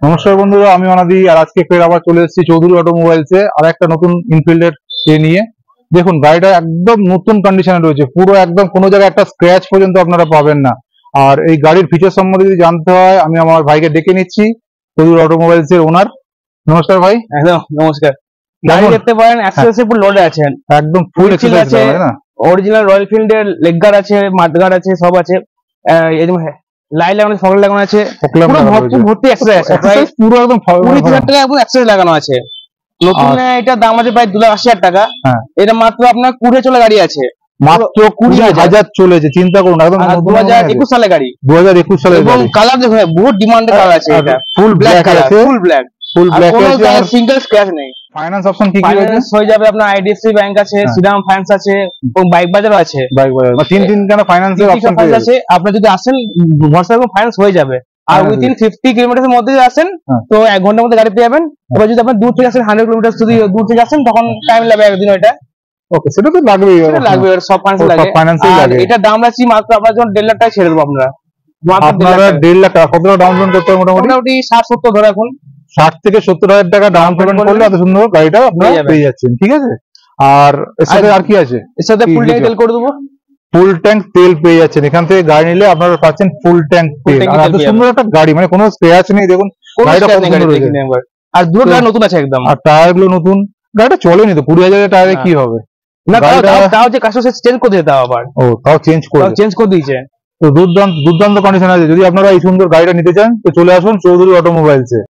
নমস্কার বন্ধুরা, আমি অনাদি। আর আজকে ফের আবার চলে এসেছি চৌধুরী অটোমোবাইলসে আর একটা নতুন ইনফিল্ডের নিয়ে। দেখুন, গাড়িটা একদম নতুন কন্ডিশনে রয়েছে, পুরো একদম কোনো জায়গায় একটা স্ক্র্যাচ পর্যন্ত আপনারা পাবেন না। আর এই গাড়ির ফিচার সম্বন্ধে যদি জানতে হয়, আমি আমার ভাইকে ডেকে নিচ্ছি, চৌধুরী অটোমোবাইলস এর ওনার। নমস্কার ভাই। একদম নমস্কার। গাড়ি দেখতে পারেন অ্যাক্সেসে পুরো লোডে আছেন, একদম ফুল হুইল আছে, অরিজিনাল রয়্যাল ফিল্ডের লেগ গার্ড আছে, মাড গার্ড আছে, সব আছে। লাইট লাগানো আছে, ফগ লাগানো আছে, পুরো ভর্তি অ্যাক্সেস আছে। প্রায় পুরো একদম 20,000 টাকা একদম অ্যাক্সেস লাগানো আছে। নতুন এটা দাম আছে প্রায় 2,80,000 টাকা। এটা মাত্র আপনার 20 চলা গাড়ি আছে, মাত্র 20,000 চলেছে। চিন্তা করুন, একদম 2021 সালের গাড়ি। 2021 সালের এবং গাড়ি। কালার দেখুন, বহুত ডিমান্ডেড কালার আছে। এটা ফুল ব্ল্যাক আছে, ফুল ব্ল্যাক আছে, আর সিঙ্গেল স্ক্র্যাচ নেই। ফাইন্যান্স অপশন কি কি রয়েছে? ফাইন্যান্স হয়ে যাবে আপনার আইডিএফসি ব্যাংক আছে, শ্রীরাম ফাইন্যান্স আছে, এবং বাইক বাজারও আছে। বাইক বাজার মানে তিন কেন ফাইন্যান্সের অপশন আছে। আপনি যদি আসেন হোয়াটসঅ্যাপে ফাইন্যান্স হয়ে যাবে। আর উইদিন 50 কিলোমিটারের মধ্যে যদি আসেন তো 1 ঘন্টার মধ্যে গাড়ি পেয়ে যাবেন। এবার যদি আপনি দূর থেকে আসেন 100 কিলোমিটার যদি দূর থেকে আসেন তখন টাইম লাগবে একদিন। ওইটা ওকে, সেটা তো লাগবেই, লাগবে, সব ফাইন্যান্সে লাগে। এটা দাম রাখছি মাত্র আপনার জন্য 1.5 লাখ টাকা ছেড়ে দেবো। আপনারা 1.5 লাখ টাকা। কত টাকা ডাউন পেমেন্ট করতে হবে? মোটামুটি 60-70 ধরে রাখুন। 60 থেকে 70,000 টাকা ডাউন পেমেন্ট করলে এত সুন্দর গাড়িটা আপনারা পেয়ে যাচ্ছেন। ঠিক আছে। আর এর সাথে আর কি আছে? এর সাথে ফুল ট্যাঙ্ক তেল করে দেবো। ফুল ট্যাঙ্ক তেল পেয়ে যাচ্ছেন। এখান থেকে গাড়ি নিলে আপনারা পাচ্ছেন ফুল ট্যাঙ্ক তেল। আর এত সুন্দর একটা গাড়ি, মানে কোনো স্ক্র্যাচ নেই। দেখুন গাড়িটা কত সুন্দর হয়েছে। আর দুটো টায়ার নতুন আছে একদম। আর টায়ার গুলো নতুন। গাড়িটা চলেনি তো, 20,000 টায়ারে কি হবে? না, তাও যে কাস্টমার চেঞ্জ করে দিতে আবার। ও, তাও চেঞ্জ করে দিয়েছে। তো দুর্দান্ত কন্ডিশন আছে। যদি আপনারা এই সুন্দর গাড়িটা নিতে চান তো চলে আসুন চৌধুরী অটোমোবাইলসে।